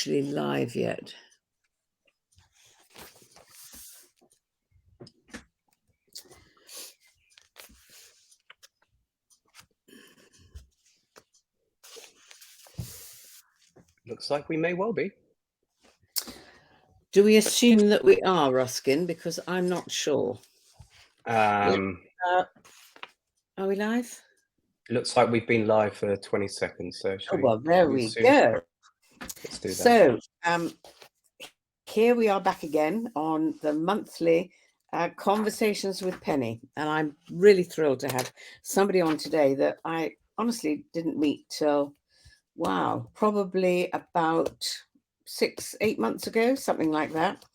actually live yet. Looks like we may well be. Do we assume that we are, Ruskin? Because I'm not sure. Are we live? Looks like we've been live for 20 seconds. So well, there we go. Let's do that. So here we are back again on the monthly Conversations with Penny. And I'm really thrilled to have somebody on today that I honestly didn't meet till, wow, probably about 6-8 months ago, something like that.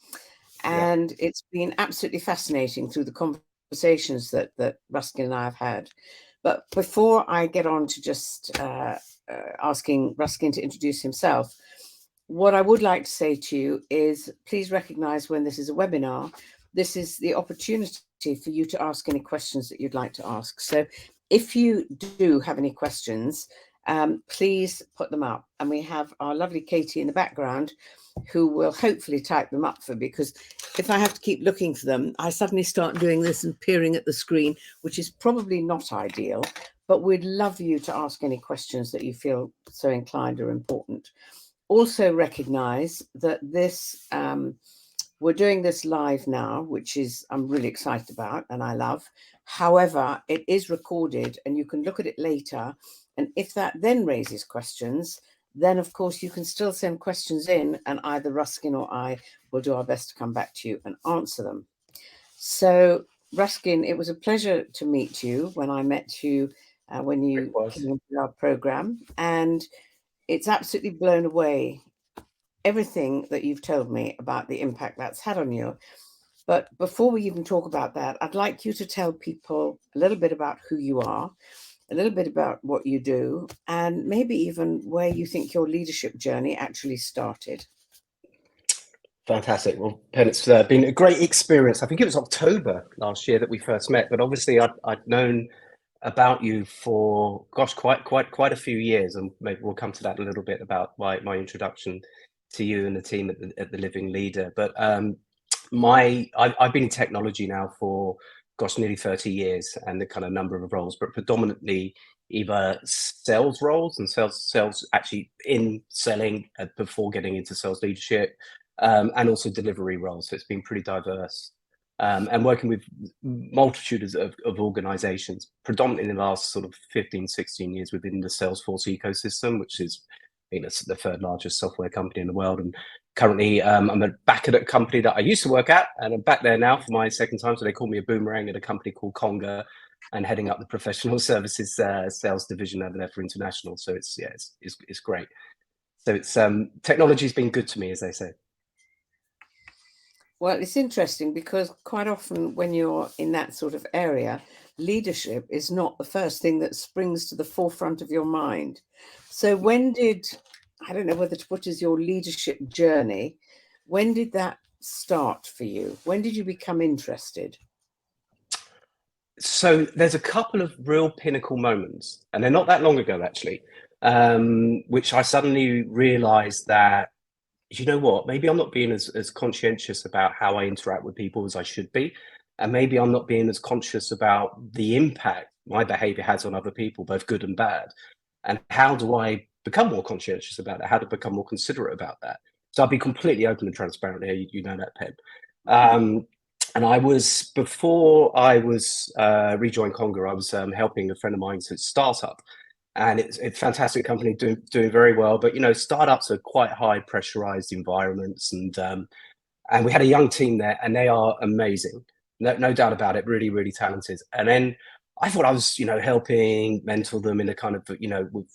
And it's been absolutely fascinating through the conversations that Ruskin and I have had. But before I get on to just asking Ruskin to introduce himself, what I would like to say to you is please recognize when this is a webinar, this is the opportunity for you to ask any questions that you'd like to ask. So if you do have any questions, please put them up. And we have our lovely Katie in the background who will hopefully type them up for, because if I have to keep looking for them, I suddenly start doing this and peering at the screen, which is probably not ideal, but we'd love you to ask any questions that you feel so inclined or important. Also recognize that this, we're doing this live now, which is I'm really excited about and I love. However, it is recorded and you can look at it later. And if that then raises questions, then of course you can still send questions in and either Ruskin or I will do our best to come back to you and answer them. So Ruskin, it was a pleasure to meet you when I met you when you came into our program, and it's absolutely blown away everything that you've told me about the impact that's had on you. But before we even talk about that, I'd like you to tell people a little bit about who you are, a little bit about what you do, and maybe even where you think your leadership journey actually started. Fantastic. Well, Pen, it's been a great experience. I think it was October last year that we first met, but obviously I'd known about you for, gosh, quite a few years, and maybe we'll come to that a little bit about my introduction to you and the team at the Living Leader. But I've been in technology now for, gosh, nearly 30 years, and the kind of number of roles, but predominantly either sales roles and sales actually in selling before getting into sales leadership, and also delivery roles. So it's been pretty diverse. And working with multitudes of organizations, predominantly in the last sort of 15, 16 years within the Salesforce ecosystem, which is, the third largest software company in the world. And currently I'm back at a company that I used to work at, and I'm back there now for my second time. So they call me a boomerang at a company called Conga, and heading up the professional services sales division over there for international. So it's great. So it's technology's been good to me, as they say. Well, it's interesting because quite often when you're in that sort of area, leadership is not the first thing that springs to the forefront of your mind. So when did, I don't know whether to put as your leadership journey, when did that start for you? When did you become interested? So there's a couple of real pinnacle moments, and they're not that long ago, actually, which I suddenly realized that, you know what, maybe I'm not being as conscientious about how I interact with people as I should be. And maybe I'm not being as conscious about the impact my behavior has on other people, both good and bad. And how do I become more conscientious about that? How to become more considerate about that? So I'll be completely open and transparent here. You know that, Pen. And before I was rejoined Conga, I was helping a friend of mine to startup. And it's a fantastic company doing very well. But, startups are quite high pressurized environments. And we had a young team there, and they are amazing. No doubt about it. Really, really talented. And then I thought I was, helping mentor them in a kind of, with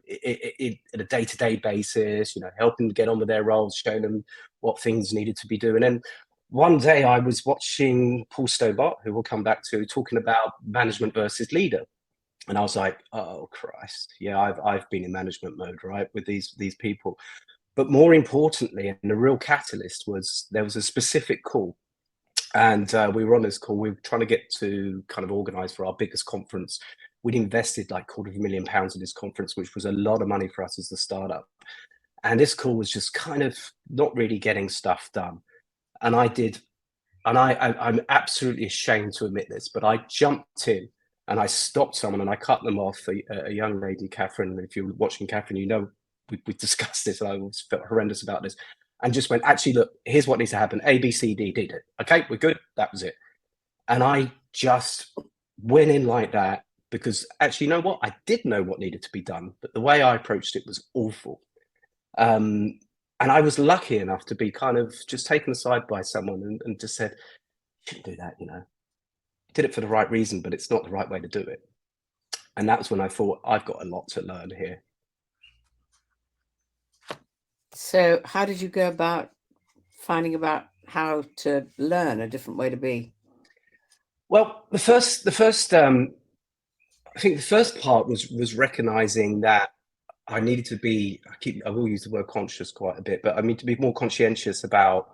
a day-to-day basis, helping them get on with their roles, showing them what things needed to be doing. And then one day I was watching Paul Stobart, who we'll come back to, talking about management versus leader. And I was like, oh, Christ. Yeah, I've been in management mode, right, with these people. But more importantly, and the real catalyst was there was a specific call. And we were on this call. We were trying to get to kind of organize for our biggest conference. We'd invested like £250,000 in this conference, which was a lot of money for us as a startup. And this call was just kind of not really getting stuff done. And I did, and I'm absolutely ashamed to admit this, but I jumped in and I stopped someone and I cut them off. A young lady, Catherine, if you're watching Catherine, you know, we discussed this and I always felt horrendous about this, and just went, actually, look, here's what needs to happen. A, B, C, D, did it. Okay, we're good. That was it. And I just went in like that because actually, you know what? I did know what needed to be done, but the way I approached it was awful. And I was lucky enough to be kind of just taken aside by someone and just said, you shouldn't do that, you know. You did it for the right reason, but it's not the right way to do it. And that was when I thought, I've got a lot to learn here. So how did you go about finding about how to learn a different way to be? Well, I think the first part was recognizing that I needed to be, I will use the word conscious quite a bit, but I mean to be more conscientious about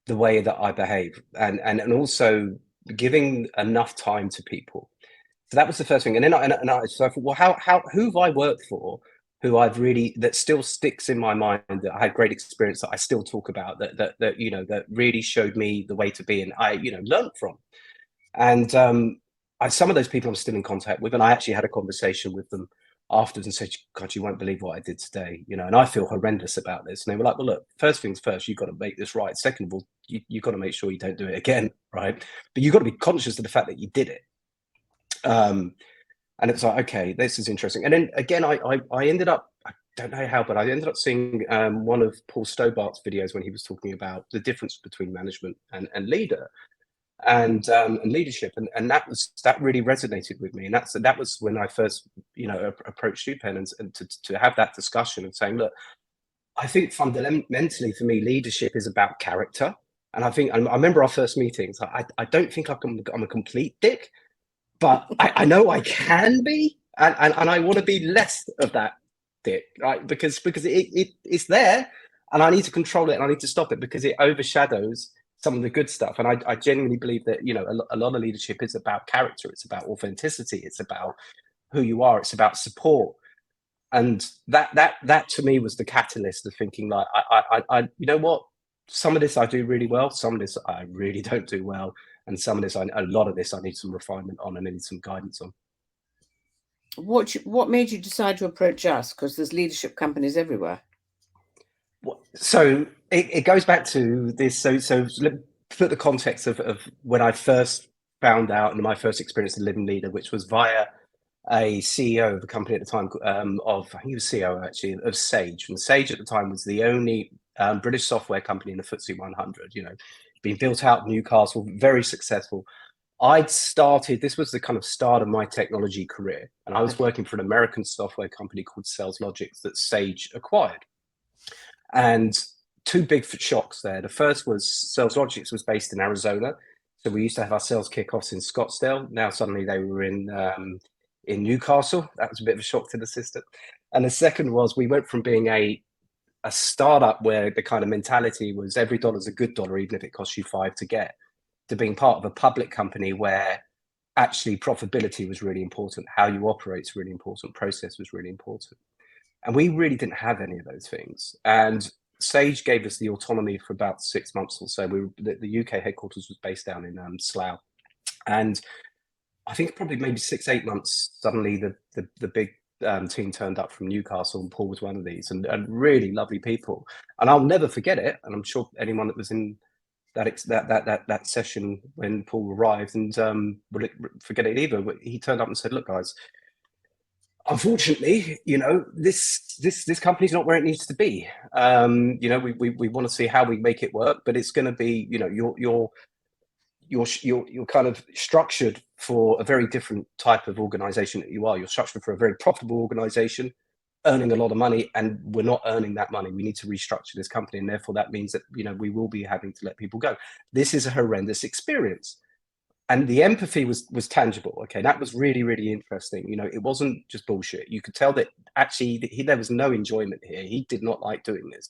the way that I behave and also giving enough time to people. So that was the first thing. And then so I thought, well, who have I worked for who I've really, that still sticks in my mind, that I had great experience that I still talk about, that you know, that really showed me the way to be and I, you know, learned from. And some of those people I'm still in contact with, and I actually had a conversation with them afterwards and said, God, you won't believe what I did today, you know, and I feel horrendous about this. And they were like, well, look, first things first, you've got to make this right. Second of all, you've got to make sure you don't do it again, right? But you've got to be conscious of the fact that you did it. And it's like, okay, this is interesting. And then again, I ended up, I don't know how, but I ended up seeing one of Paul Stobart's videos when he was talking about the difference between management and leader and leadership, and that really resonated with me, and that was when I first, you know, approached you, Penn, and to have that discussion and saying, look, I think fundamentally for me, leadership is about character, and I remember our first meetings. I don't think I'm a complete dick, but I know I can be, and I want to be less of that dick, right? Because it's there, and I need to control it, and I need to stop it because it overshadows some of the good stuff. And I genuinely believe that, you know, a lot of leadership is about character. It's about authenticity. It's about who you are. It's about support. And that to me was the catalyst of thinking, like, I you know what? Some of this I do really well. Some of this I really don't do well. And some of this, a lot of this, I need some refinement on and I need some guidance on. What made you decide to approach us? Because there's leadership companies everywhere. So it goes back to this. So put the context of when I first found out and my first experience as a living leader, which was via a CEO of a company at the time, I think he was CEO actually, of Sage. And Sage at the time was the only British software company in the FTSE 100, you know, being built out in Newcastle, very successful. This was the kind of start of my technology career. And I was working for an American software company called Sales Logics that Sage acquired. And two big shocks there. The first was Sales Logics was based in Arizona. So we used to have our sales kickoffs in Scottsdale. Now suddenly they were in Newcastle. That was a bit of a shock to the system. And the second was we went from being a startup where the kind of mentality was every dollar's a good dollar, even if it costs you $5 to get, to being part of a public company where actually profitability was really important. How you operate is really important. Process was really important. And we really didn't have any of those things. And Sage gave us the autonomy for about 6 months or so. The UK headquarters was based down in Slough. And I think probably maybe 6-8 months, suddenly the big team turned up from Newcastle, and Paul was one of these, and really lovely people. And I'll never forget it. And I'm sure anyone that was in that session when Paul arrived and will forget it either. But he turned up and said, "Look, guys, unfortunately, you know, this company's not where it needs to be. You know, we want to see how we make it work, but it's going to be, you know, you're kind of structured for a very different type of organization that you are. You're structured for a very profitable organization, earning a lot of money, and we're not earning that money. We need to restructure this company, and therefore that means that, you know, we will be having to let people go. This is a horrendous experience." And the empathy was tangible. Okay, that was really, really interesting. You know, it wasn't just bullshit. You could tell that actually there was no enjoyment here. He did not like doing this.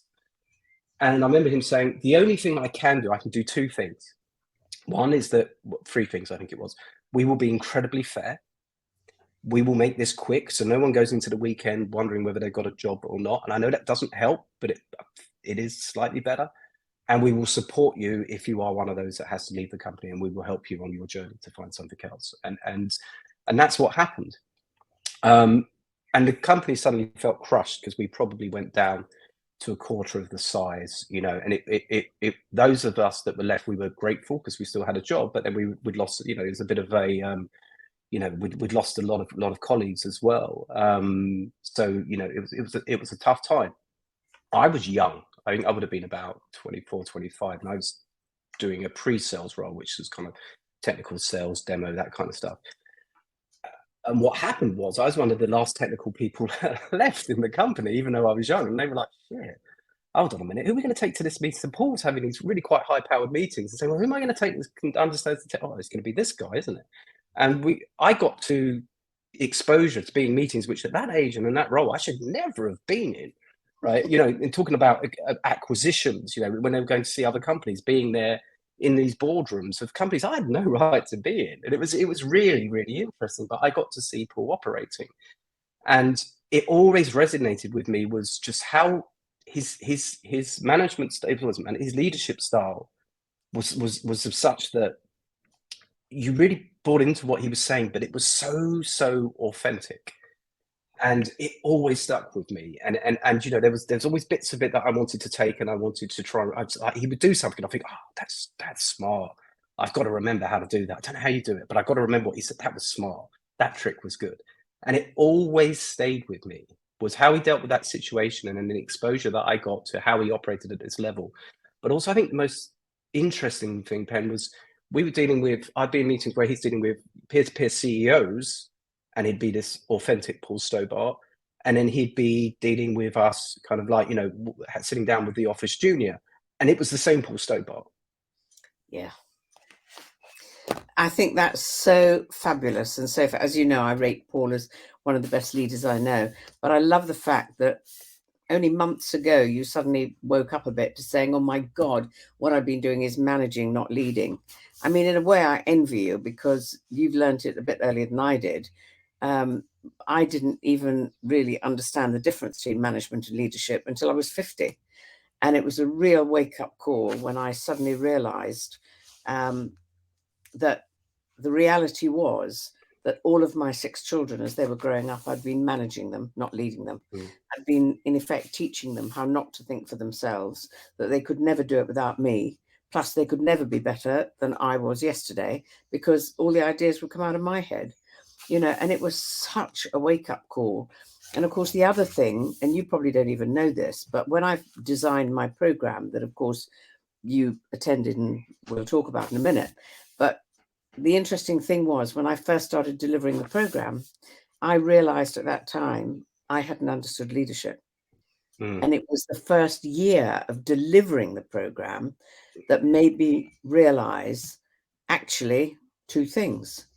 And I remember him saying, the only thing I can do 2 things. One is that, 3 things I think it was. We will be incredibly fair. we will make this quick so no one goes into the weekend wondering whether they've got a job or not. And I know that doesn't help, but it is slightly better. And we will support you if you are one of those that has to leave the company, and we will help you on your journey to find something else. And that's what happened. And the company suddenly felt crushed because we probably went down to a quarter of the size, you know, and it those of us that were left, we were grateful because we still had a job, but then we'd lost, you know, it was a bit of a, you know, we'd lost a lot of colleagues as well. So, you know, it was a tough time. I was young. I think I would have been about 24, 25, and I was doing a pre-sales role, which was kind of technical sales, demo, that kind of stuff. And what happened was I was one of the last technical people left in the company, even though I was young. And they were like, shit, hold on a minute, who are we going to take to this meeting? So Paul's having these really quite high-powered meetings and saying, well, who am I going to take this understands the tech? Oh, it's going to be this guy, isn't it? And I got to exposure to being meetings, which at that age and in that role, I should never have been in. Right, you know, in talking about acquisitions, you know, when they were going to see other companies, being there in these boardrooms of companies I had no right to be in, and it was really, really interesting. But I got to see Paul operating, and it always resonated with me was just how his management style and his leadership style was of such that you really bought into what he was saying, but it was so authentic. And it always stuck with me. And you know, there's always bits of it that I wanted to take, and I wanted to try. He would do something, I think, oh, that's smart. I've got to remember how to do that. I don't know how you do it, but I've got to remember what he said. That was smart. That trick was good. And it always stayed with me, was how he dealt with that situation, and then the exposure that I got to how he operated at this level. But also, I think the most interesting thing, Penn, was I'd be in meetings where he's dealing with peer-to-peer CEOs, and he'd be this authentic Paul Stobart, and then he'd be dealing with us kind of like, you know, sitting down with the office junior, and it was the same Paul Stobart. Yeah. I think that's so fabulous. And so, as you know, I rate Paul as one of the best leaders I know. But I love the fact that only months ago, you suddenly woke up a bit to saying, oh my God, what I've been doing is managing, not leading. I mean, in a way, I envy you because you've learned it a bit earlier than I did. I didn't even really understand the difference between management and leadership until I was 50. And it was a real wake-up call when I suddenly realized that the reality was that all of my 6 children, as they were growing up, I'd been managing them, not leading them. I'd been, in effect, teaching them how not to think for themselves, that they could never do it without me. Plus, they could never be better than I was yesterday because all the ideas would come out of my head. You know, and it was such a wake-up call. And of course, the other thing, and you probably don't even know this, but when I designed my program that, of course, you attended and we'll talk about in a minute, but the interesting thing was when I first started delivering the program, I realized at that time I hadn't understood leadership. And it was the first year of delivering the program that made me realize actually 2 things.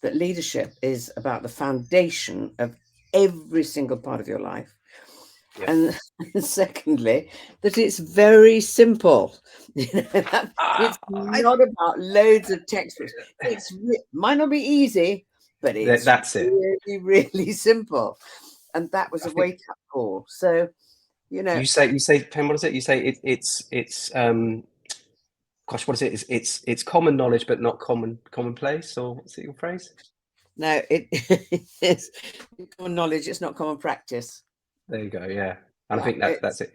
That leadership is about the foundation of every single part of your life. Yeah. And secondly, that it's very simple. You know, it's not about loads of textbooks. Might not be easy, but it's that's it. really, really simple. And that was a wake-up call. So, you know, you say, Pen, what is it? You say it's gosh, what is it? It's common knowledge, but not commonplace, or what's it, your phrase? No, it is common knowledge. It's not common practice. There you go. Yeah, and I think that's it.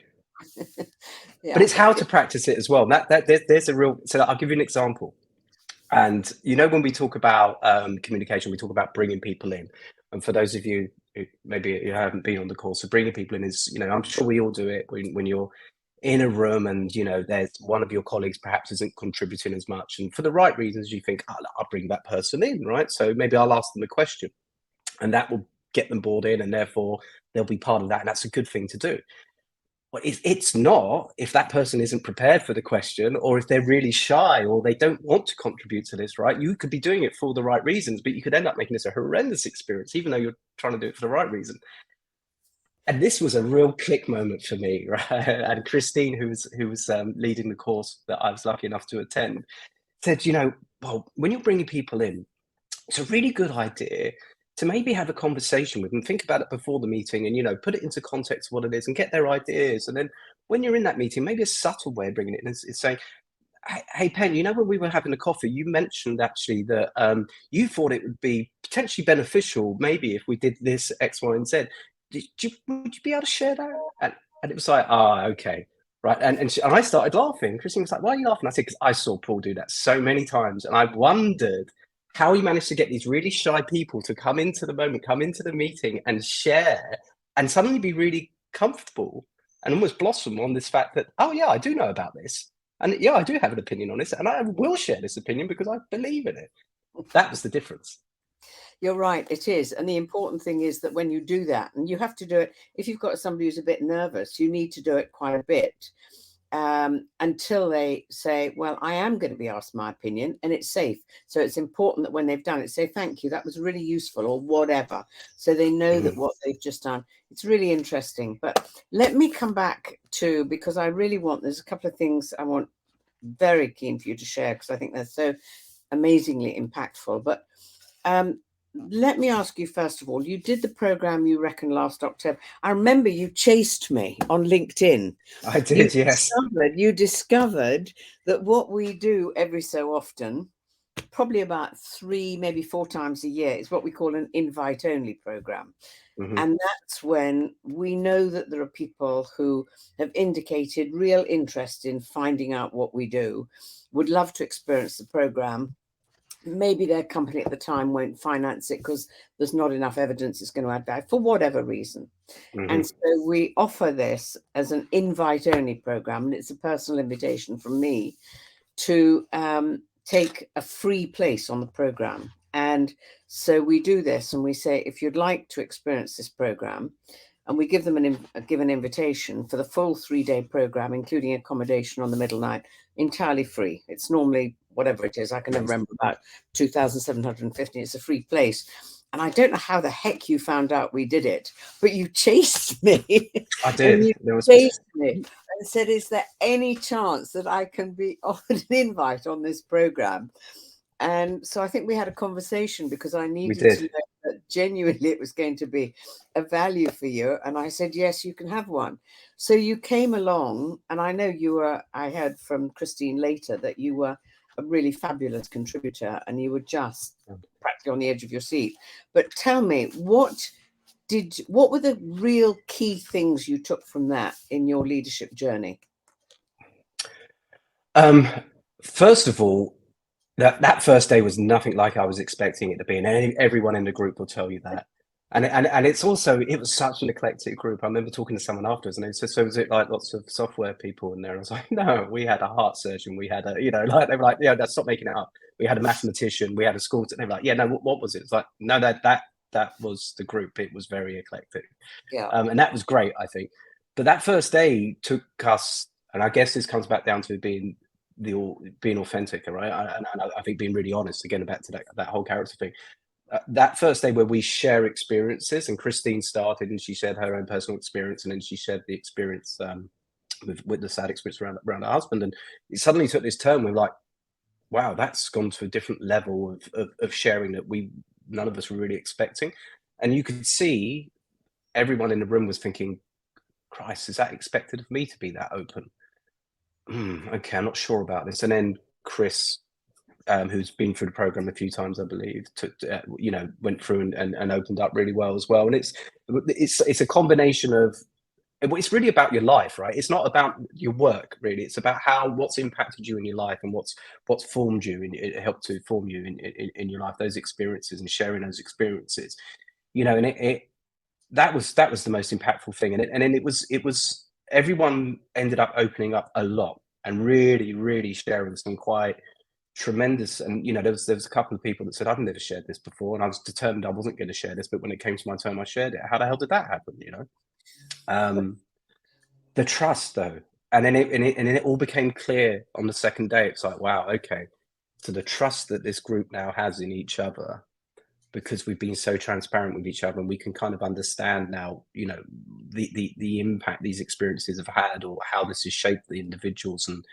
Yeah, but it's how to practice it as well. There's a real. So I'll give you an example. And you know, when we talk about communication, we talk about bringing people in. And for those of you who maybe you haven't been on the course, so bringing people in is, you know, I'm sure we all do it when you're in a room and, you know, there's one of your colleagues perhaps isn't contributing as much, and for the right reasons, you think, oh, I'll bring that person in, right? So maybe I'll ask them a question, and that will get them bought in, and therefore they'll be part of that, and that's a good thing to do. Well, it's not if that person isn't prepared for the question, or if they're really shy, or they don't want to contribute to this, right? You could be doing it for all the right reasons, but you could end up making this a horrendous experience, even though you're trying to do it for the right reason. And this was a real click moment for me, right? And Christine, who was leading the course that I was lucky enough to attend, said, you know, well, when you're bringing people in, it's a really good idea to maybe have a conversation with them, think about it before the meeting, and put it into context of what it is and get their ideas. And then when you're in that meeting, maybe a subtle way of bringing it in is saying, hey, Pen, when we were having a coffee, you mentioned actually that you thought it would be potentially beneficial maybe if we did this X, Y, and Z. Would you be able to share that? And it was like, okay. Right. And I started laughing. Christine was like, why are you laughing? I said, because I saw Paul do that so many times. And I wondered how he managed to get these really shy people to come into the moment, come into the meeting and share and suddenly be really comfortable and almost blossom on this fact that, oh, yeah, I do know about this. And yeah, I do have an opinion on this, and I will share this opinion because I believe in it. That was the difference. You're right, it is. And the important thing is that when you do that, and you have to do it, if you've got somebody who's a bit nervous, you need to do it quite a bit until they say, well, I am going to be asked my opinion, and it's safe. So it's important that when they've done it, say, thank you, that was really useful, or whatever. So they know that what they've just done. It's really interesting. But let me come back to, because I really want, there's a couple of things I want very keen for you to share, because I think they're so amazingly impactful. But let me ask you, first of all, you did the program, you reckon, last October. I remember you chased me on LinkedIn. I did, yes. You discovered that what we do every so often, probably about 3, maybe 4 times a year, is what we call an invite-only program. And that's when we know that there are people who have indicated real interest in finding out what we do, would love to experience the program. Maybe their company at the time won't finance it because there's not enough evidence it's going to add value for whatever reason. And so we offer this as an invite-only program, and it's a personal invitation from me to take a free place on the program. And so we do this, and we say, if you'd like to experience this program, and we give them an invitation for the full 3-day program, including accommodation on the middle night, entirely free. It's normally whatever it is, I can never remember, about 2,750. It's a free place. And I don't know how the heck you found out we did it, but you chased me. I did. You chased me and said, is there any chance that I can be offered an invite on this program? And so I think we had a conversation, because I needed to know that genuinely it was going to be a value for you. And I said, yes, you can have one. So you came along, and I know I heard from Christine later that you were a really fabulous contributor, and you were just practically on the edge of your seat. But tell me, what were the real key things you took from that in your leadership journey? First of all, that first day was nothing like I was expecting it to be, and everyone in the group will tell you that. And it was such an eclectic group. I remember talking to someone afterwards, and they said, so was it like lots of software people in there? And I was like, no, we had a heart surgeon, we had they were like, yeah, stop making it up. We had a mathematician, we had a school, and they were like, yeah, no, what was it? It's like, no, that was the group. It was very eclectic. Yeah. And that was great, I think. But that first day took us, and I guess this comes back down to being authentic, right? And I think being really honest, again, back to that whole character thing. That first day where we share experiences, and Christine started and she shared her own personal experience, and then she shared the experience with the sad experience around her husband, and it suddenly took this turn. We're like, wow, that's gone to a different level of sharing that none of us were really expecting. And you could see everyone in the room was thinking, Christ, is that expected of me to be that open? Okay, I'm not sure about this. And then Chris, who's been through the program a few times, I believe, went through and opened up really well as well. And it's a combination of, it's really about your life, right? It's not about your work, really. It's about what's impacted you in your life, and what's formed you, and it helped to form you in your life. Those experiences and sharing those experiences, and that was the most impactful thing. And then it was everyone ended up opening up a lot and really, really sharing some quite tremendous. And there was a couple of people that said, I've never shared this before, and I was determined I wasn't going to share this, but when it came to my turn, I shared it. How the hell did that happen? The trust, though, and then it all became clear on the second day. It's like, wow, okay, so the trust that this group now has in each other, because we've been so transparent with each other, and we can kind of understand now, the impact these experiences have had, or how this has shaped the individuals. And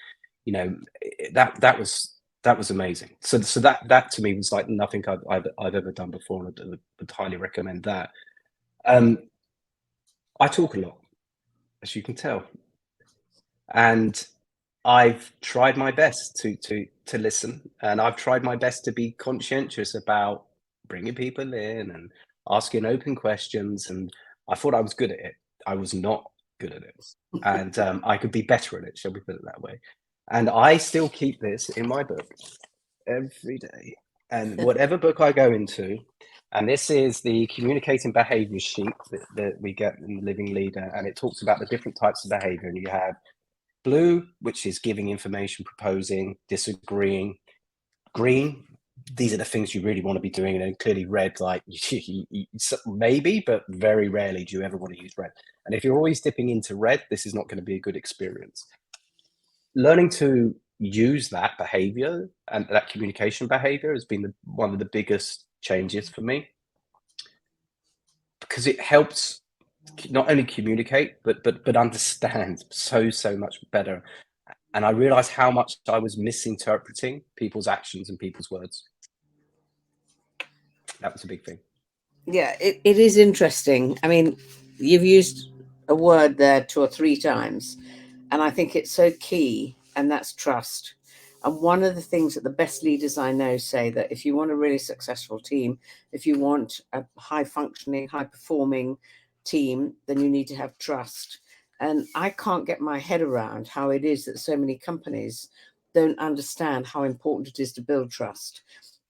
that was That was amazing. So that to me was like nothing I've ever done before, and I would highly recommend that. Um, I talk a lot, as you can tell, and I've tried my best to listen, and I've tried my best to be conscientious about bringing people in and asking open questions. And I thought I was good at it. I was not good at it, and I could be better at it. Shall we put it that way? And I still keep this in my book every day. And whatever book I go into, and this is the communicating behavior sheet that we get in Living Leader, and it talks about the different types of behavior. And you have blue, which is giving information, proposing, disagreeing. Green, these are the things you really want to be doing. And then clearly red, like maybe, but very rarely do you ever want to use red. And if you're always dipping into red, this is not going to be a good experience. Learning to use that behavior and that communication behavior has been one of the biggest changes for me, because it helps not only communicate but understand so much better. And I realized how much I was misinterpreting people's actions and people's words. That was a big thing. Yeah, it is interesting. I mean, you've used a word there 2 or 3 times, and I think it's so key, and that's trust. And one of the things that the best leaders I know say, that if you want a really successful team, if you want a high functioning, high performing team, then you need to have trust. And I can't get my head around how it is that so many companies don't understand how important it is to build trust.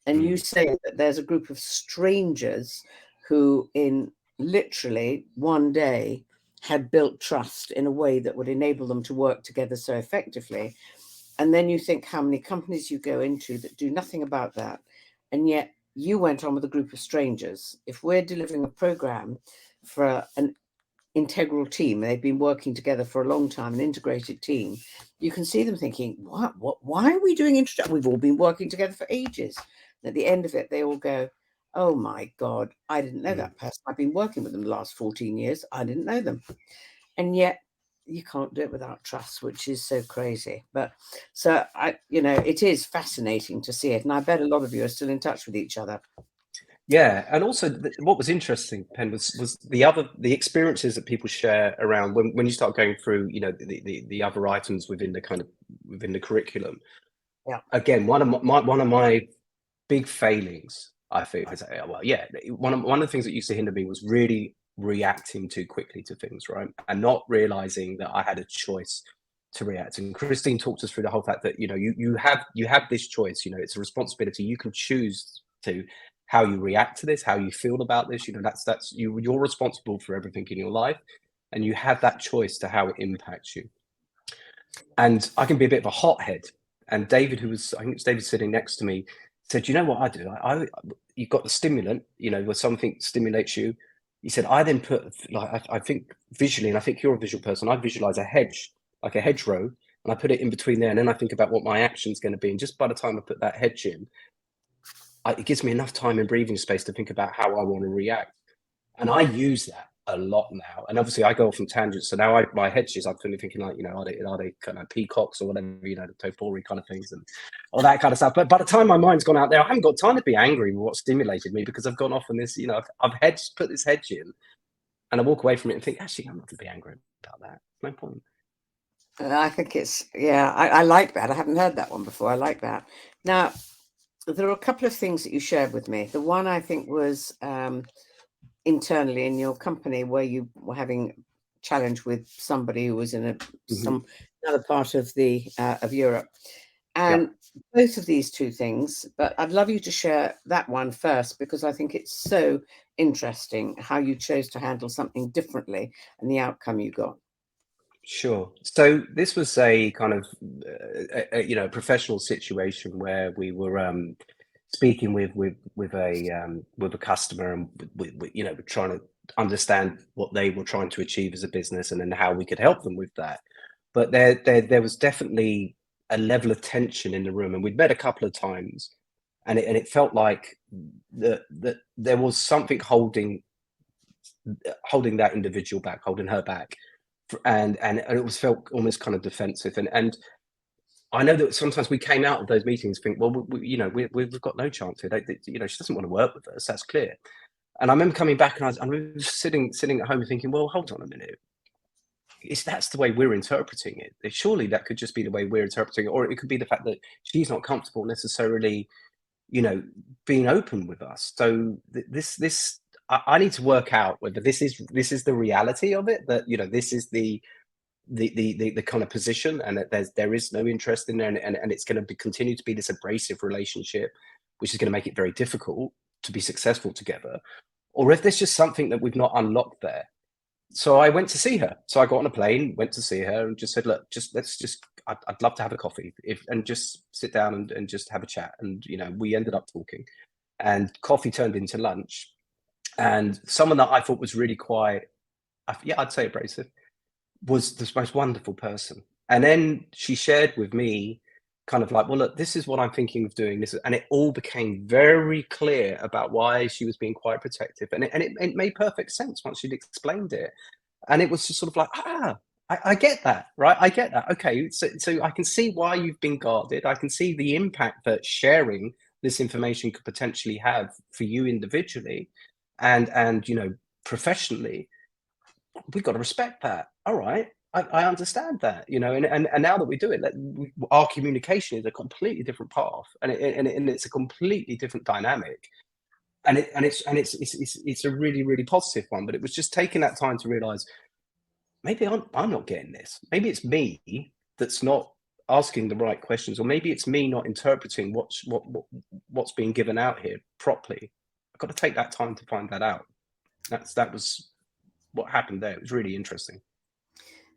And you say that there's a group of strangers who, in literally one day, had built trust in a way that would enable them to work together so effectively. And then you think how many companies you go into that do nothing about that. And yet you went on with a group of strangers. If we're delivering a program for an integral team, they've been working together for a long time, an integrated team, you can see them thinking, what, why are we doing introduction? We've all been working together for ages. And at the end of it, they all go, oh my God, I didn't know that person. I've been working with them the last 14 years. I didn't know them. And yet you can't do it without trust, which is so crazy. But so it is fascinating to see it. And I bet a lot of you are still in touch with each other. Yeah, and also what was interesting, Pen, was the experiences that people share around when you start going through, the other items within the curriculum. Yeah. Again, one of my big failings, I think, one of the things that used to hinder me was really reacting too quickly to things, right, and not realizing that I had a choice to react. And Christine talked us through the whole fact that you have this choice. It's a responsibility. You can choose to how you react to this, how you feel about this. That's you're responsible for everything in your life, and you have that choice to how it impacts you. And I can be a bit of a hothead. And David, I think it's David sitting next to me, said, you know what I do? You've got the stimulant, where something stimulates you. He said, I then put, like, I think visually, and I think you're a visual person, I visualize a hedge, like a hedgerow, and I put it in between there. And then I think about what my action's going to be. And just by the time I put that hedge in, it gives me enough time and breathing space to think about how I want to react. And I use that a lot now. And obviously I go off on tangents. So now my hedges, I'm thinking like, are they kind of peacocks or whatever, the topiary kind of things and all that kind of stuff. But by the time my mind's gone out there, I haven't got time to be angry with what stimulated me, because I've gone off on this, I've put this hedge in, and I walk away from it and think, actually, I'm not going to be angry about that. No point. I think I like that. I haven't heard that one before. I like that. Now, there are a couple of things that you shared with me. The one I think was internally in your company, where you were having a challenge with somebody who was in some other part of of Europe. And both of these two things, but I'd love you to share that one first, because I think it's so interesting how you chose to handle something differently and the outcome you got. Sure. So this was a kind of, a professional situation where we were speaking with a customer, and we're trying to understand what they were trying to achieve as a business, and then how we could help them with that. But there was definitely a level of tension in the room, and we'd met a couple of times, and it felt like that there was something holding that individual back, holding her back, and it was felt almost kind of defensive, and I know that sometimes we came out of those meetings think, well, we've got no chance here. She doesn't want to work with us. That's clear. And I remember coming back and I remember sitting at home thinking, well, hold on a minute. That's the way we're interpreting it. Surely that could just be the way we're interpreting it, or it could be the fact that she's not comfortable necessarily, being open with us. So I need to work out whether this is the reality of it, that this is the kind of position, and that there is no interest in there, and it's going to continue to be this abrasive relationship, which is going to make it very difficult to be successful together, or if there's just something that we've not unlocked there. So I went to see her. So I got on a plane, went to see her, and just said, look, I'd love to have a coffee and just sit down and just have a chat. And, we ended up talking, and coffee turned into lunch. And someone that I thought was really quite, I'd say abrasive, was the most wonderful person. And then she shared with me kind of like, well, look, this is what I'm thinking of doing this. And it all became very clear about why she was being quite protective. And it made perfect sense once she'd explained it. And it was just sort of like, I get that, right? I get that. Okay, so I can see why you've been guarded. I can see the impact that sharing this information could potentially have for you individually and professionally. We've got to respect that. All right. I understand that, and now that we do it, our communication is a completely different path, and it's a completely different dynamic, and it's a really, really positive one. But it was just taking that time to realize maybe I'm not getting this. Maybe it's me that's not asking the right questions, or maybe it's me not interpreting what's being given out here properly. I've got to take that time to find that out. That was what happened there. It was really interesting.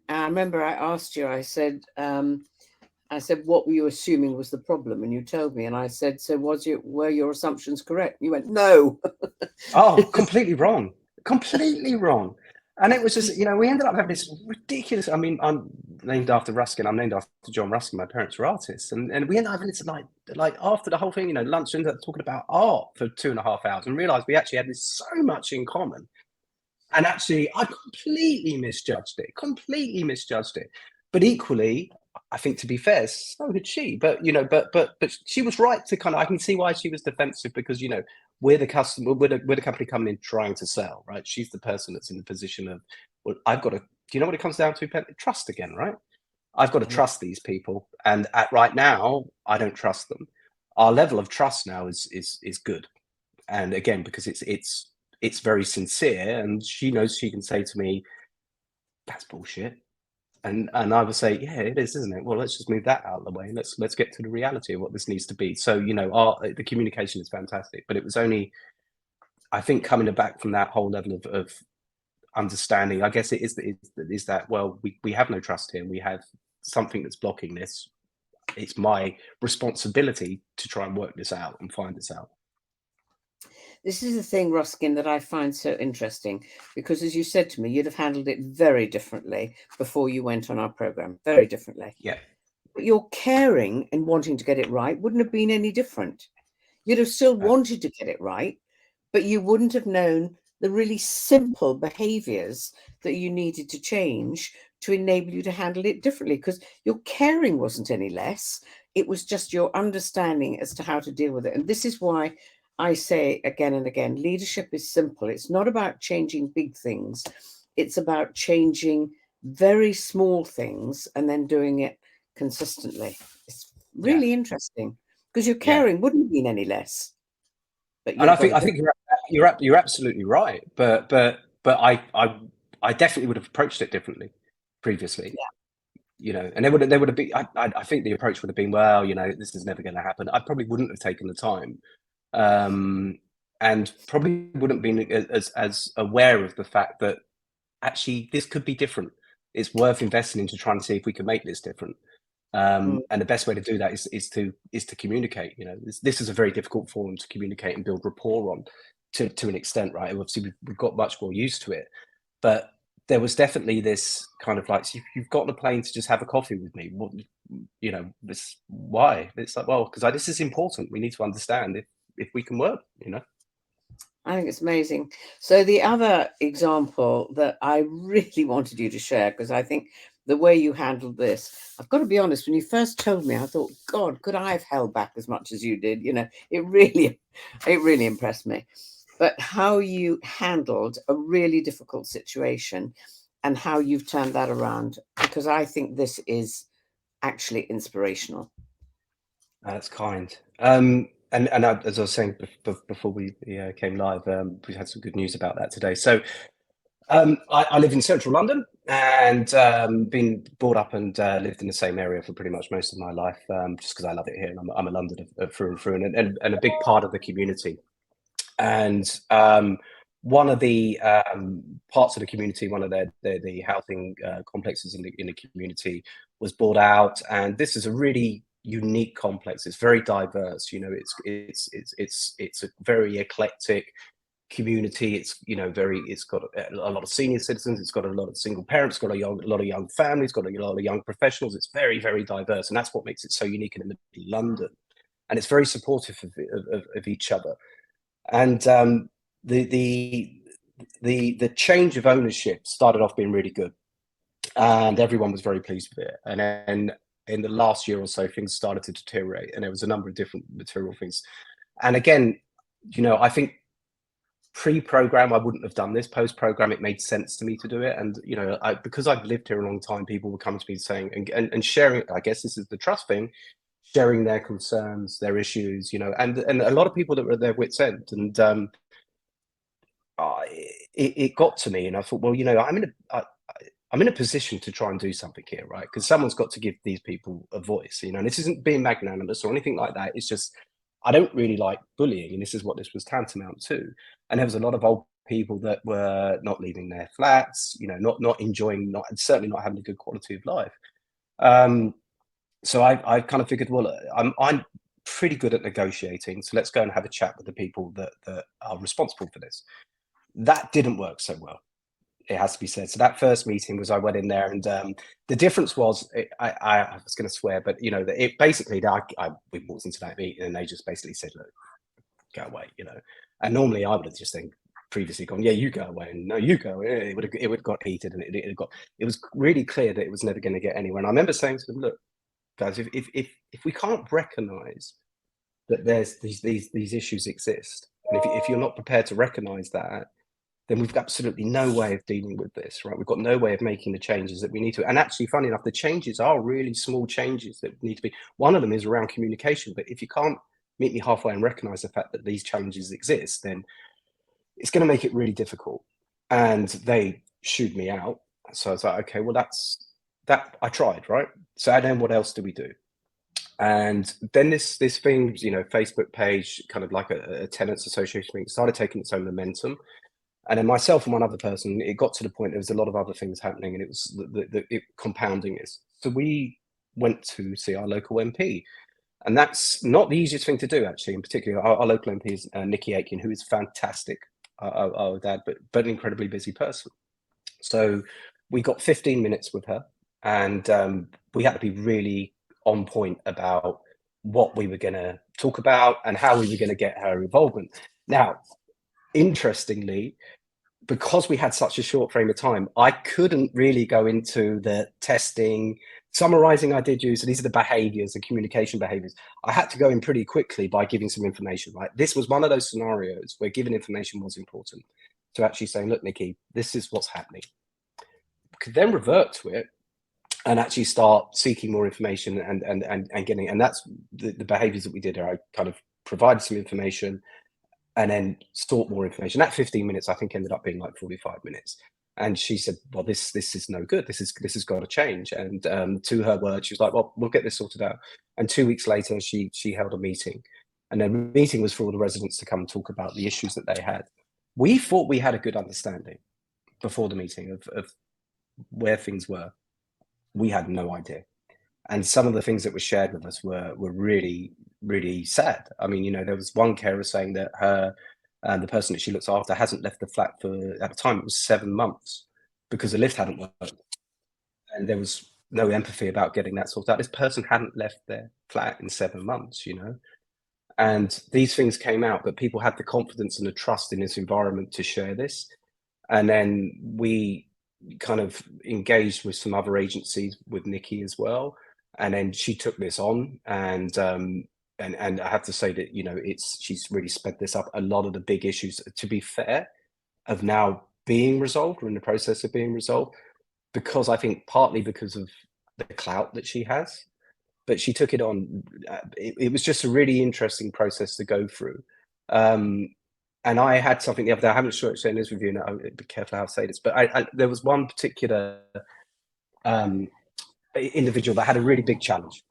I remember I asked you, I said, what were you assuming was the problem? And you told me, and I said, so were your assumptions correct? You went, no. Oh, completely wrong. Completely wrong. And it was just, we ended up having this ridiculous, I'm named after Ruskin. I'm named after John Ruskin. My parents were artists. And we ended up having this, like after the whole thing, lunch, ended up talking about art for 2.5 hours and realized we actually had this so much in common. And actually, I completely misjudged it. But equally, I think, to be fair, so did she. But but she was right to kind of. I can see why she was defensive, because we're the customer, we're the company coming in trying to sell, right? She's the person that's in the position of, well, I've got to. Do you know what it comes down to? Trust again, right? I've got to trust these people, and right now, I don't trust them. Our level of trust now is good, and again, because it's very sincere, and she knows she can say to me, that's bullshit. And I would say, yeah, it is, isn't it? Well, let's just move that out of the way. Let's get to the reality of what this needs to be. So, the communication is fantastic, but it was only, I think, coming back from that whole level of understanding, I guess it is that, well, we have no trust here. We have something that's blocking this. It's my responsibility to try and work this out and find this out. This is the thing, Ruskin, that I find so interesting, because as you said to me, you'd have handled it very differently before you went on our program, very differently. Yeah. But your caring and wanting to get it right wouldn't have been any different. You'd have still wanted to get it right, but you wouldn't have known the really simple behaviors that you needed to change to enable you to handle it differently, because your caring wasn't any less. It was just your understanding as to how to deal with it. And this is why I say again and again, leadership is simple. It's not about changing big things. It's about changing very small things and then doing it consistently. It's really interesting, because your caring wouldn't have been any less. But and I think you're absolutely right. But I definitely would have approached it differently previously. And there would have been. I think the approach would have been, well, this is never going to happen. I probably wouldn't have taken the time. And probably wouldn't be as aware of the fact that actually this could be different. It's worth investing into trying to see if we can make this different. And the best way to do that is to communicate. This is a very difficult forum to communicate and build rapport on to an extent, right? Obviously, we've got much more used to it, but there was definitely this kind of like, so you've got on a plane to just have a coffee with me. What, this, why? It's like, well, because this is important. We need to understand if we can work, I think it's amazing. So the other example that I really wanted you to share, because I think the way you handled this. I've got to be honest, when you first told me, I thought, God, could I have held back as much as you did? You know, it really impressed me. But how you handled a really difficult situation and how you've turned that around, because I think this is actually inspirational. That's kind. As I was saying before we came live, we had some good news about that today. So I live in central London and been brought up and lived in the same area for pretty much most of my life, just because I love it here, and I'm a Londoner through and through, and a big part of the community. And one of the parts of the community, one of the housing complexes in the community, was bought out, and this is a really unique complex. It's very diverse. You know, it's a very eclectic community. It's, you know, it's got a lot of senior citizens. It's got a lot of single parents. It's got a lot of young families. It's got a lot of young professionals. It's very, very diverse, and that's what makes it so unique in the middle of London. And it's very supportive of each other. And the change of ownership started off being really good, and everyone was very pleased with it. And then in the last year or so, things started to deteriorate, and there was a number of different material things. And again, you know, I think pre-program I wouldn't have done this. Post-program, it made sense to me to do it. And you know, because I've lived here a long time, people would come to me saying and sharing. I guess this is the trust thing. Sharing their concerns, their issues, you know, and a lot of people that were at their wits' end, and it got to me, and I thought, well, you know, I'm in a position to try and do something here, right? Because someone's got to give these people a voice, you know. And this isn't being magnanimous or anything like that. It's just I don't really like bullying, and this is what this was tantamount to. And there was a lot of old people that were not leaving their flats, you know, not enjoying, certainly not having a good quality of life. So I kind of figured, well, I'm pretty good at negotiating, so let's go and have a chat with the people that are responsible for this. That didn't work so well, it has to be said. So that first meeting was, I went in there, and the difference was, I was going to swear, but you know, it basically, we walked into that meeting and they just basically said, look, go away, you know. And normally I would have just previously gone, yeah, you go away, and no, you go. It would have got heated, and it was really clear that it was never going to get anywhere. And I remember saying to them, look, guys, if we can't recognize that there's these issues exist, and if you're not prepared to recognize that, then we've got absolutely no way of dealing with this, right? We've got no way of making the changes that we need to. And actually, funny enough, the changes are really small changes that need to be. One of them is around communication. But if you can't meet me halfway and recognize the fact that these challenges exist, then it's going to make it really difficult. And they shooed me out. So I was like, okay, well, that I tried, right? So then what else do we do? And then this thing, you know, Facebook page, kind of like a tenants association thing, started taking its own momentum. And then myself and one other person, it got to the point there was a lot of other things happening, and it was compounding this. So we went to see our local MP, and that's not the easiest thing to do, actually. In particular, our local MP is Nikki Aiken, who is fantastic, our dad, but an incredibly busy person. So we got 15 minutes with her, and we had to be really on point about what we were going to talk about and how we were going to get her involvement. Now, interestingly, because we had such a short frame of time, I couldn't really go into the testing, summarizing I did use. So these are the behaviors, the communication behaviors. I had to go in pretty quickly by giving some information, right? This was one of those scenarios where giving information was important. To actually saying, look, Nikki, this is what's happening. Could then revert to it and actually start seeking more information and getting, and that's the behaviors that we did. I kind of provided some information and then sought more information. That 15 minutes, I think, ended up being like 45 minutes. And she said, well, this is no good. This has got to change. And to her words, she was like, well, we'll get this sorted out. And 2 weeks later, she held a meeting. And the meeting was for all the residents to come and talk about the issues that they had. We thought we had a good understanding before the meeting of where things were. We had no idea. And some of the things that were shared with us were really, really sad. I mean, you know, there was one carer saying that the person that she looks after hasn't left the flat for, at the time, it was 7 months because the lift hadn't worked. And there was no empathy about getting that sorted out. This person hadn't left their flat in 7 months, you know. And these things came out, but people had the confidence and the trust in this environment to share this. And then we kind of engaged with some other agencies with Nikki as well, and then she took this on, and I have to say that, you know, she's really sped this up. A lot of the big issues, to be fair, have now being resolved, or in the process of being resolved, because I think partly because of the clout that she has. But she took it on. It was just a really interesting process to go through. And I had something the other day. I haven't shared this with you, and I'll be careful how I say this, but there was one particular individual that had a really big challenge,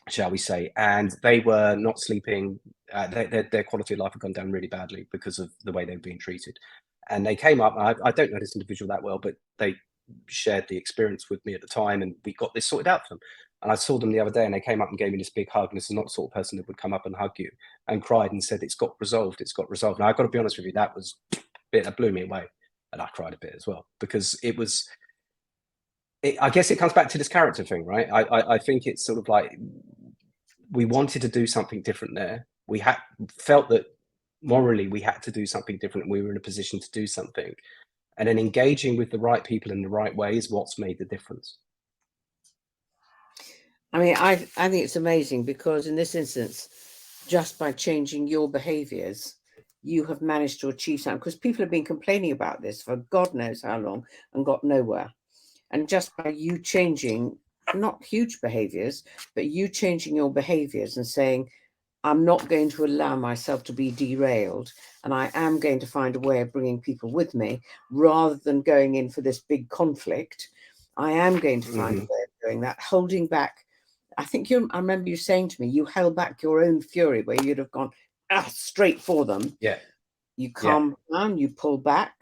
shall we say, and they were not sleeping. Their quality of life had gone down really badly because of the way they were being treated. And they came up. I don't know this individual that well, but they shared the experience with me at the time, and we got this sorted out for them. And I saw them the other day, and they came up and gave me this big hug. And this is not the sort of person that would come up and hug you, and cried and said, "It's got resolved. It's got resolved." And I've got to be honest with you, that was a bit that blew me away, and I cried a bit as well, because it was. I guess it comes back to this character thing, right? I think it's sort of like, we wanted to do something different there. We felt that morally we had to do something different, and we were in a position to do something. And then engaging with the right people in the right way is what's made the difference. I mean, I think it's amazing, because in this instance, just by changing your behaviors, you have managed to achieve something, because people have been complaining about this for God knows how long and got nowhere. And just by you changing, not huge behaviors, but you changing your behaviors and saying, I'm not going to allow myself to be derailed, and I am going to find a way of bringing people with me, rather than going in for this big conflict. I am going to find a way of doing that, holding back. I think I remember you saying to me, you held back your own fury, where you'd have gone straight for them. Yeah. You calmed down, you pulled back,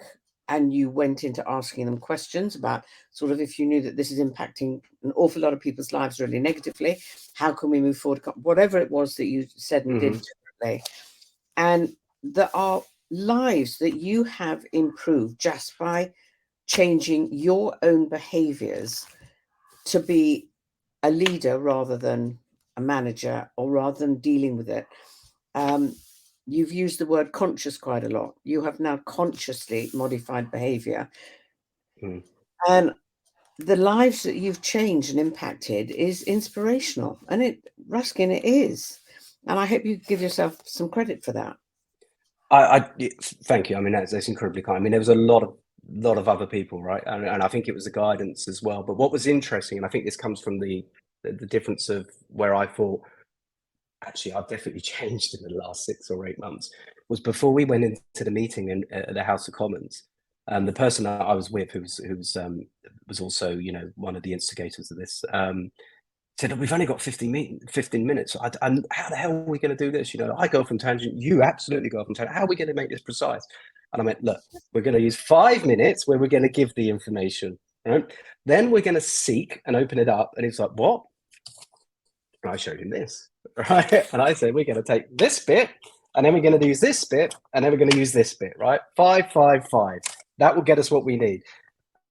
and you went into asking them questions about sort of, if you knew that this is impacting an awful lot of people's lives really negatively, how can we move forward? Whatever it was that you said and did differently. And there are lives that you have improved just by changing your own behaviors to be a leader rather than a manager, or rather than dealing with it. You've used the word conscious quite a lot. You have now consciously modified behavior. And the lives that you've changed and impacted is inspirational. And Ruskin, it is. And I hope you give yourself some credit for that. Thank you. I mean, that's incredibly kind. I mean, there was a lot of other people, right? And I think it was the guidance as well. But what was interesting, and I think this comes from the difference of where I thought, actually, I've definitely changed in the last 6 or 8 months, was before we went into the meeting at the House of Commons. The person that I was with, who was also, you know, one of the instigators of this, said, we've only got 15 minutes. How the hell are we going to do this? You know, I go off on tangent. You absolutely go off on tangent. How are we going to make this precise? And I went, look, we're going to use 5 minutes where we're going to give the information. Right? Then we're going to seek and open it up. And he's like, what? And I showed him this. Right? And I said, we're going to take this bit, and then we're going to use this bit, and then we're going to use this bit. Right? 5, 5, 5. That will get us what we need.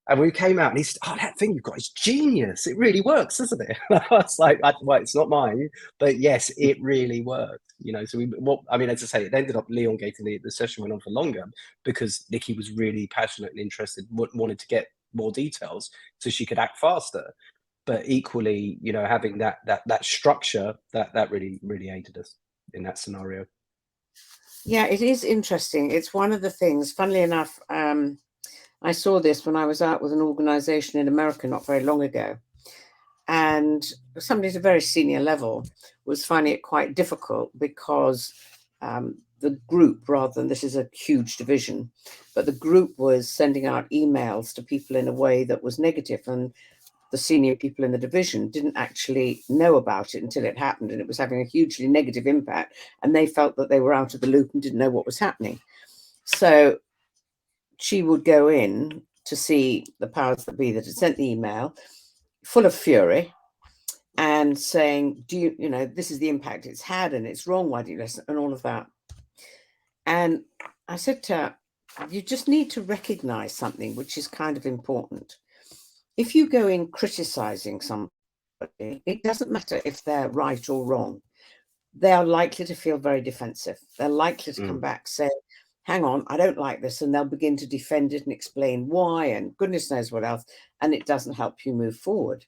And we came out, and he said, oh, that thing you've got is genius. It really works, doesn't it? I was like, well, it's not mine, but yes, it really worked. You know, so as I say, it ended up elongating. The session went on for longer because Nikki was really passionate and interested, wanted to get more details so she could act faster. But equally, you know, having that structure, that really, really aided us in that scenario. Yeah, it is interesting. It's one of the things, funnily enough, I saw this when I was out with an organization in America not very long ago. And somebody at a very senior level was finding it quite difficult because the group, rather than, this is a huge division, but the group was sending out emails to people in a way that was negative, and the senior people in the division didn't actually know about it until it happened, and it was having a hugely negative impact, and they felt that they were out of the loop and didn't know what was happening. So she would go in to see the powers that be that had sent the email, full of fury, and saying, do you know, this is the impact it's had, and it's wrong, why do you listen, and all of that. And I said to her, you just need to recognize something which is kind of important. If you go in criticizing somebody, it doesn't matter if they're right or wrong. They are likely to feel very defensive. They're likely to come back saying, hang on, I don't like this, and they'll begin to defend it and explain why and goodness knows what else, and it doesn't help you move forward.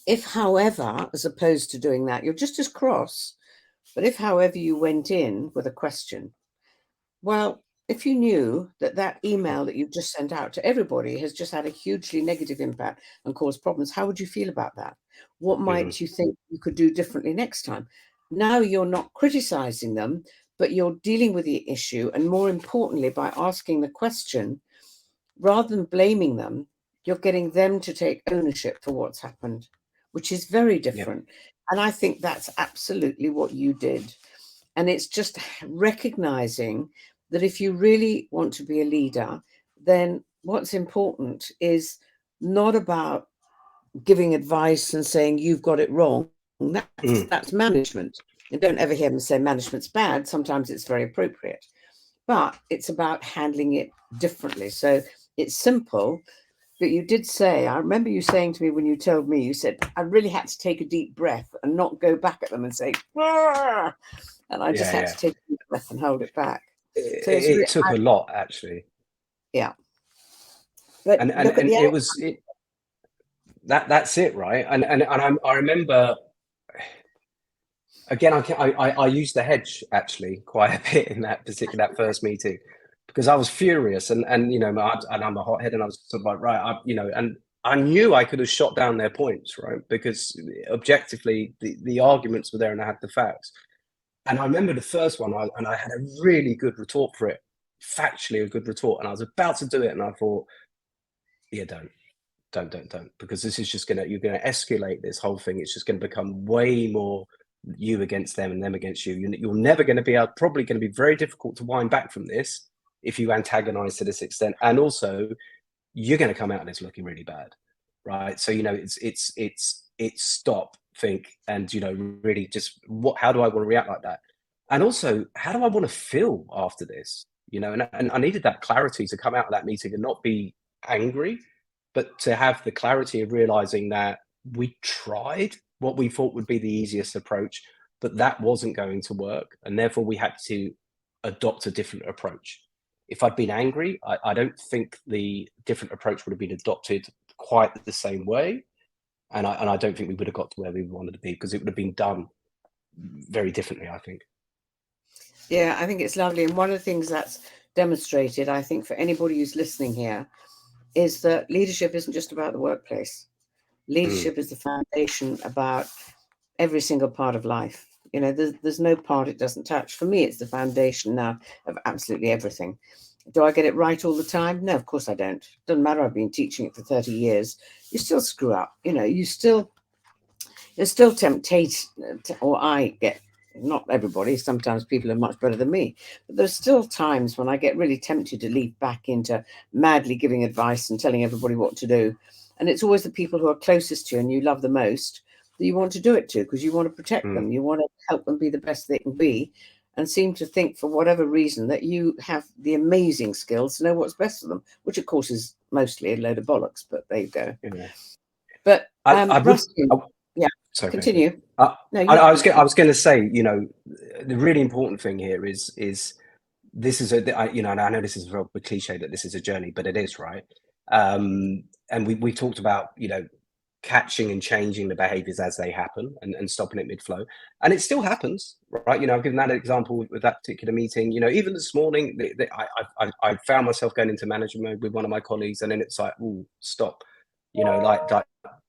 If, however, as opposed to doing that, you're just as cross, but if, however, you went in with a question, well, if you knew that that email that you've just sent out to everybody has just had a hugely negative impact and caused problems, how would you feel about that? What might you think you could do differently next time? Now you're not criticizing them, but you're dealing with the issue. And more importantly, by asking the question, rather than blaming them, you're getting them to take ownership for what's happened, which is very Yeah. different. And I think that's absolutely what you did. And it's just recognizing that if you really want to be a leader, then what's important is not about giving advice and saying you've got it wrong. That's management. And don't ever hear them say management's bad. Sometimes it's very appropriate, but it's about handling it differently. So it's simple. But you did say, I remember you saying to me when you told me, you said, I really had to take a deep breath and not go back at them and say, "Arr!" And I just had to take a deep breath and hold it back. So it's It took a lot, actually. Yeah. But And look at the it was that's it, right? And I remember, again, I used the hedge actually quite a bit in that first meeting, because I was furious and you know, I'm a hothead, and I was sort of like, right, you know, and I knew I could have shot down their points, right? Because objectively, the arguments were there, and I had the facts. And I remember the first one, and I had a really good retort for it, factually a good retort, and I was about to do it, and I thought, yeah, don't, because this is just you're gonna escalate this whole thing. It's just gonna become way more you against them and them against you. You're never gonna be able, probably gonna be very difficult to wind back from this if you antagonize to this extent. And also, you're gonna come out of this looking really bad, right? So, you know, it's stop, think, and, you know, really just how do I want to react like that? And also, how do I want to feel after this? You know, and I needed that clarity to come out of that meeting and not be angry, but to have the clarity of realizing that we tried what we thought would be the easiest approach, but that wasn't going to work. And therefore we had to adopt a different approach. If I'd been angry, I don't think the different approach would have been adopted quite the same way. And I don't think we would have got to where we wanted to be, because it would have been done very differently, I think. Yeah, I think it's lovely. And one of the things that's demonstrated, I think, for anybody who's listening here, is that leadership isn't just about the workplace. Leadership is the foundation about every single part of life. You know, there's no part it doesn't touch. For me, it's the foundation now of absolutely everything. Do I get it right all the time? No, of course I don't. Doesn't matter. I've been teaching it for 30 years. You still screw up. You know, there's still temptation, or I get, not everybody, sometimes people are much better than me, but there's still times when I get really tempted to leap back into madly giving advice and telling everybody what to do. And it's always the people who are closest to you and you love the most that you want to do it to, because you want to protect them. You want to help them be the best they can be, and seem to think, for whatever reason, that you have the amazing skills to know what's best for them, which of course is mostly a load of bollocks, but there you go. Yeah. But Ruskin, yeah, sorry, continue. I was going to say, you know, the really important thing here is this is you know, and I know this is a real cliche that this is a journey, but it is, right? And we talked about, you know, catching and changing the behaviors as they happen, and stopping it mid-flow, and it still happens, right? You know, I've given that example with that particular meeting. You know, even this morning, I found myself going into management mode with one of my colleagues, and then it's like, oh, stop, you know, like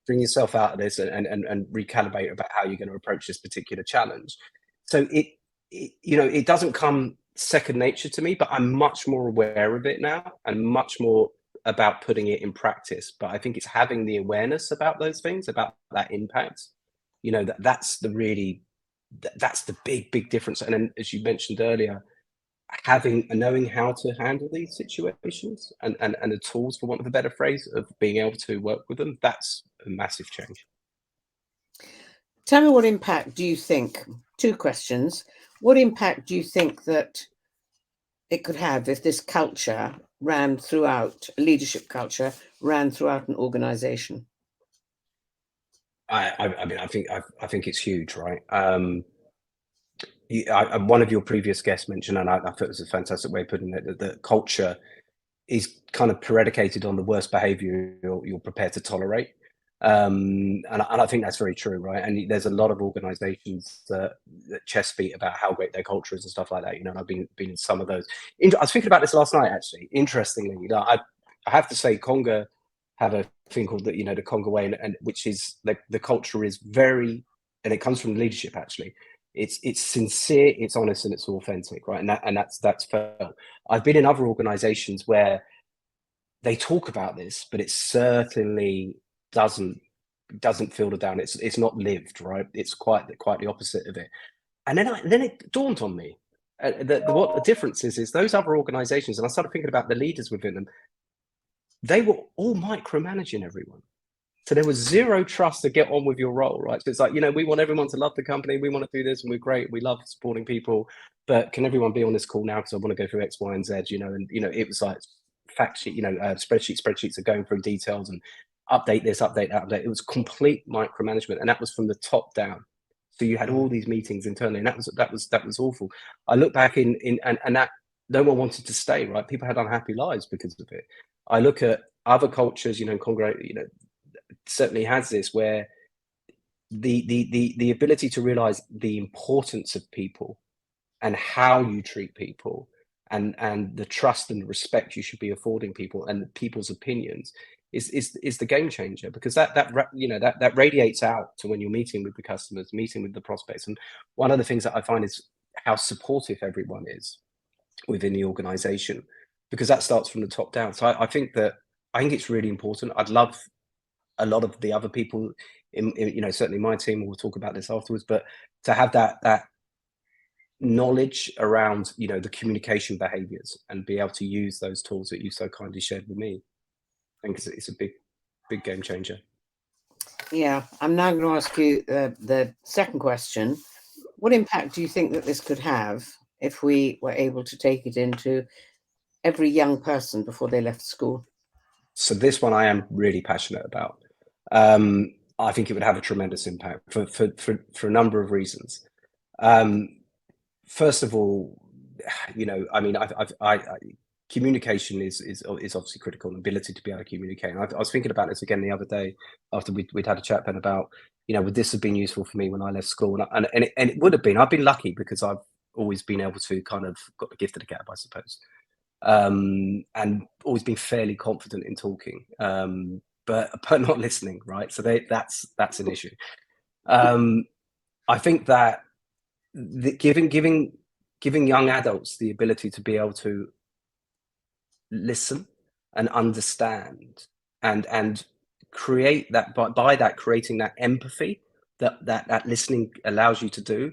bring yourself out of this and recalibrate about how you're going to approach this particular challenge. So it you know, it doesn't come second nature to me, but I'm much more aware of it now, and much more about putting it in practice. But I think it's having the awareness about those things, about that impact. You know, that's the big difference. And then, as you mentioned earlier, knowing how to handle these situations, and the tools, for want of a better phrase, of being able to work with them, that's a massive change. Tell me, what impact do you think, two questions, what impact do you think that it could have if this culture ran throughout, leadership culture ran throughout an organization? I mean, I think it's huge, right? One of your previous guests mentioned, and I thought it was a fantastic way of putting it, that culture is kind of predicated on the worst behavior you're prepared to tolerate. And I think that's very true, right? And there's a lot of organizations that chest beat about how great their culture is and stuff like that. And I've been in some of those. I was thinking about this last night, actually. Interestingly, I have to say, Conga have a thing called the Conga way, and which is the culture is very, and it comes from leadership, actually. It's sincere, it's honest, and it's authentic, right? And that's felt. I've been in other organizations where they talk about this, but it certainly doesn't filter down. It's not lived, right? It's quite the opposite of it. And then it dawned on me what the difference is those other organizations, and I started thinking about the leaders within them. They were all micromanaging everyone. So there was zero trust to get on with your role, right? So it's like, we want everyone to love the company. We want to do this and we're great. We love supporting people, but can everyone be on this call now? Because I want to go through X, Y, and Z, and, it was like fact sheet, spreadsheets are going through details and update this, update that, update. It was complete micromanagement. And that was from the top down. So you had all these meetings internally, and that was awful. I look back and that no one wanted to stay, right? People had unhappy lives because of it. I look at other cultures, Congo, certainly has this, where the ability to realize the importance of people and how you treat people and the trust and the respect you should be affording people and people's opinions is the game changer, because that radiates out to when you're meeting with the customers, meeting with the prospects. And one of the things that I find is how supportive everyone is within the organization, because that starts from the top down. So I think it's really important. I'd love a lot of the other people in certainly my team, we'll talk about this afterwards, but to have that knowledge around the communication behaviors and be able to use those tools that you so kindly shared with me, I think it's a big game changer. Yeah, I'm now going to ask you the second question. What impact do you think that this could have if we were able to take it into every young person before they left school? So this one I am really passionate about. I think it would have a tremendous impact for a number of reasons. First of all, communication is obviously critical, and ability to be able to communicate. And I was thinking about this again the other day after we'd had a chat, Ben, about would this have been useful for me when I left school? And it would have been. I've been lucky because I've always been able to kind of got the gift of the gab, I suppose, and always been fairly confident in talking, but not listening, right? So that's an issue. I think that giving young adults the ability to be able to listen and understand and create that, by that creating that empathy that listening allows you to do,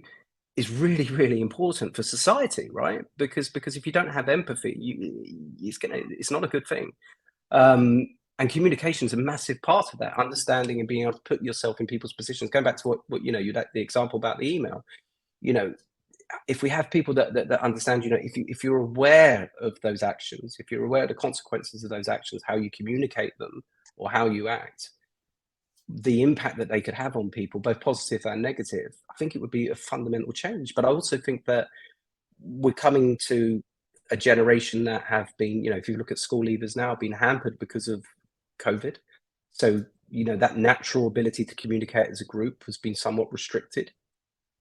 is really, really important for society, right? Because if you don't have empathy, it's not a good thing. And communication is a massive part of that, understanding and being able to put yourself in people's positions. Going back to what the example about the email, if we have people that understand, if you're aware of those actions, if you're aware of the consequences of those actions, how you communicate them or how you act, the impact that they could have on people, both positive and negative, I think it would be a fundamental change. But I also think that we're coming to a generation that have been, if you look at school leavers now, been hampered because of COVID. So, that natural ability to communicate as a group has been somewhat restricted.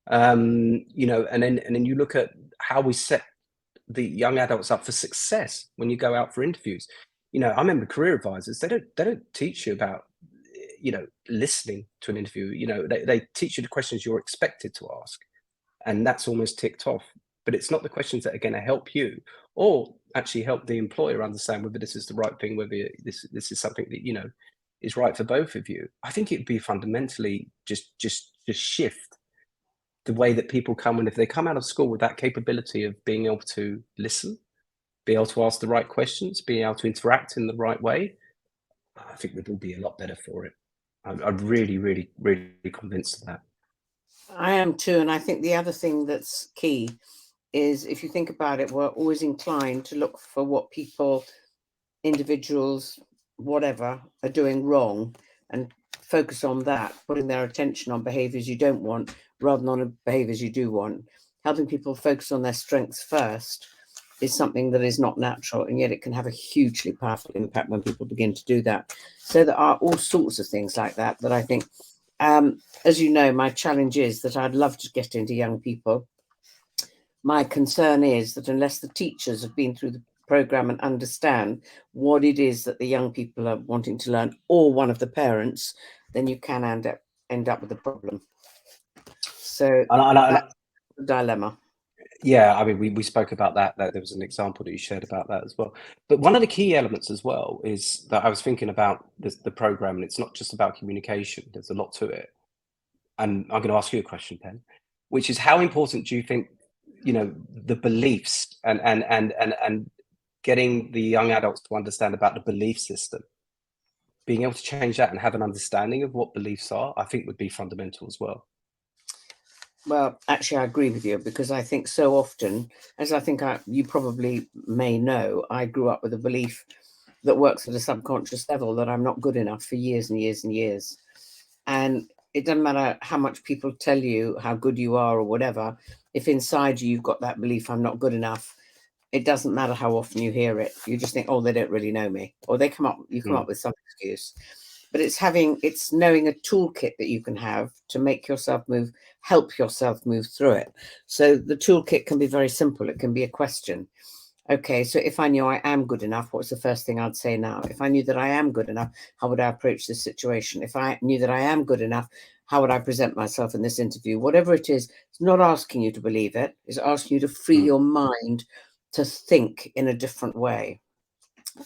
And then you look at how we set the young adults up for success when you go out for interviews. I remember career advisors, they don't teach you about listening to an interview. They teach you the questions you're expected to ask, and that's almost ticked off. But it's not the questions that are going to help you or actually help the employer understand whether this is the right thing, whether this is something that is right for both of you. I think it'd be fundamentally just shift the way that people come, and if they come out of school with that capability of being able to listen, be able to ask the right questions, be able to interact in the right way, I think we'd all be a lot better for it. I'm really, really, really convinced of that. I am too. And I think the other thing that's key is, if you think about it, we're always inclined to look for what people, individuals, whatever, are doing wrong and focus on that, putting their attention on behaviors you don't want rather than on behaviors you do want. helping people focus on their strengths first is something that is not natural, and yet it can have a hugely powerful impact when people begin to do that. So there are all sorts of things like that I think, as you know, my challenge is that I'd love to get into young people. My concern is that unless the teachers have been through the program and understand what it is that the young people are wanting to learn, or one of the parents, then you can end up with a problem. So that's the dilemma. Yeah, I mean, we spoke about that there was an example that you shared about that as well. But one of the key elements as well is that I was thinking about the program, and it's not just about communication. There's a lot to it. And I'm going to ask you a question, Pen, which is, how important do you think, the beliefs and getting the young adults to understand about the belief system, being able to change that and have an understanding of what beliefs are, I think would be fundamental as well. Well, actually, I agree with you, because I think so often, as I think you probably may know, I grew up with a belief that works at a subconscious level that I'm not good enough for years and years and years. And it doesn't matter how much people tell you how good you are or whatever, if inside you've got that belief, I'm not good enough, it doesn't matter how often you hear it. You just think, oh, they don't really know me. Or you come up with some excuse. But it's knowing a toolkit that you can have to make yourself help yourself move through it. So the toolkit can be very simple. It can be a question. Okay, so if I knew I am good enough, what's the first thing I'd say now? If I knew that I am good enough, how would I approach this situation? If I knew that I am good enough, how would I present myself in this interview? Whatever it is, it's not asking you to believe it. It's asking you to free your mind to think in a different way,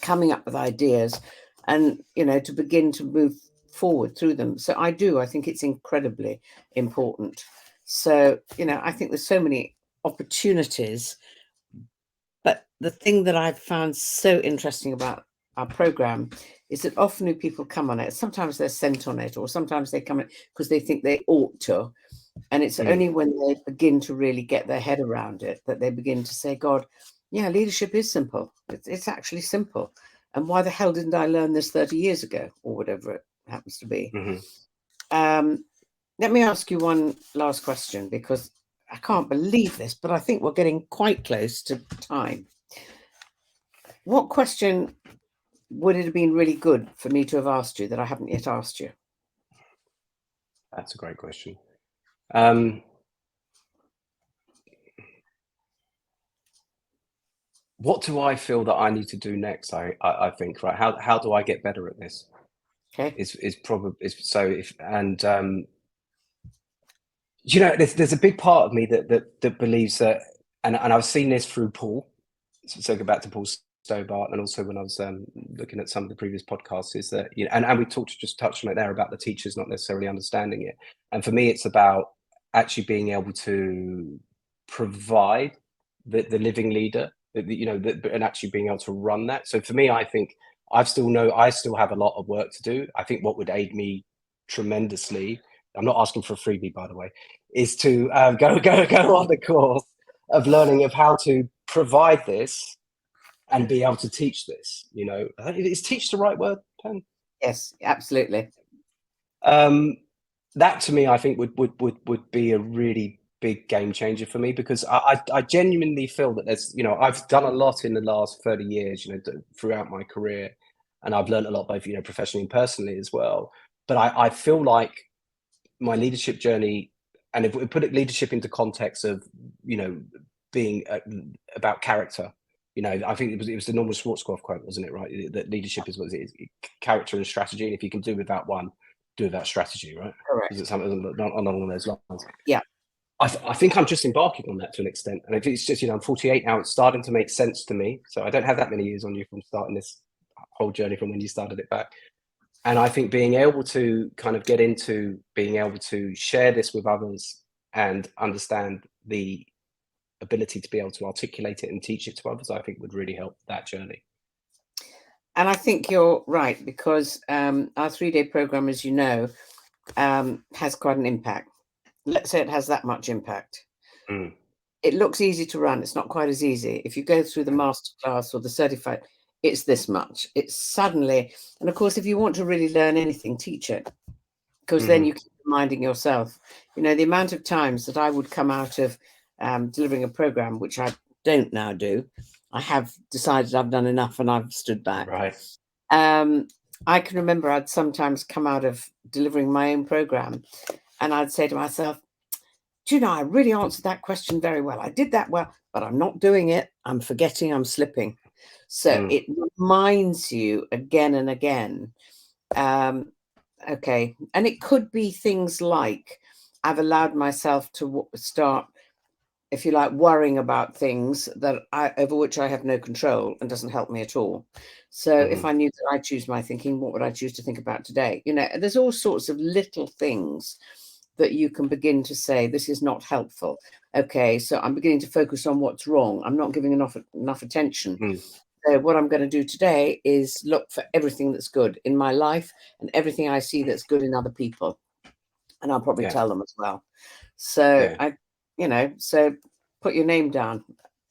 coming up with ideas, and to begin to move forward through them. So I think it's incredibly important. So I think there's so many opportunities, but the thing that I've found so interesting about our program is that often when people come on it, sometimes they're sent on it, or sometimes they come on it because they think they ought to, and it's only when they begin to really get their head around it that they begin to say, God, yeah, leadership is simple. It's actually simple. And why the hell didn't I learn this 30 years ago, or whatever it happens to be? Let me ask you one last question, because I can't believe this, but I think we're getting quite close to time. What question would it have been really good for me to have asked you that I haven't yet asked you? That's a great question. What do I feel that I need to do next? I think, right? How do I get better at this? Okay. Is probably so. There's a big part of me that believes that, and I've seen this through Paul. So go back to Paul Stobart, and also when I was looking at some of the previous podcasts, is that and we touched on it there about the teachers not necessarily understanding it. And for me, it's about actually being able to provide the living leader, and actually being able to run that. So for me, I think I still have a lot of work to do. I think what would aid me tremendously, I'm not asking for a freebie, by the way, is to go on the course of learning of how to provide this and be able to teach this. Is teach the right word, Pen? Yes, absolutely. That to me, I think would be a really big game changer for me, because I genuinely feel that there's, I've done a lot in the last 30 years, throughout my career, and I've learned a lot both, professionally and personally as well. But I feel like my leadership journey, and if we put leadership into context of, being about character, I think it was the Norman Schwarzkopf quote, wasn't it? Right, that leadership is character and strategy, and if you can do without one, do without strategy, right? Correct. Is it something along those lines? Yeah. I think I'm just embarking on that to an extent, and if it's just, I'm 48 now, it's starting to make sense to me. So I don't have that many years on you from starting this whole journey from when you started it back. And I think being able to kind of get into being able to share this with others and understand the ability to be able to articulate it and teach it to others, I think would really help that journey. And I think you're right, because our 3-day program, as you know, has quite an impact. Let's say it has that much impact. It looks easy to run. It's not quite as easy. If you go through the masterclass or the certified, it's this much. It's suddenly, and of course, if you want to really learn anything, teach it, because then you keep reminding yourself. The amount of times that I would come out of delivering a program, which I don't now do. I have decided I've done enough and I've stood back. Right. I can remember I'd sometimes come out of delivering my own program and I'd say to myself, do you know, I really answered that question very well. I did that well, but I'm not doing it. I'm forgetting, I'm slipping. So it reminds you again and again. Okay. And it could be things like I've allowed myself to start, if you like, worrying about things that over which I have no control and doesn't help me at all. So if I knew that I choose my thinking, what would I choose to think about today? You know, there's all sorts of little things that you can begin to say, this is not helpful. Okay, so I'm beginning to focus on what's wrong. I'm not giving enough attention. So what I'm going to do today is look for everything that's good in my life and everything I see that's good in other people. And I'll probably tell them as well. So so put your name down.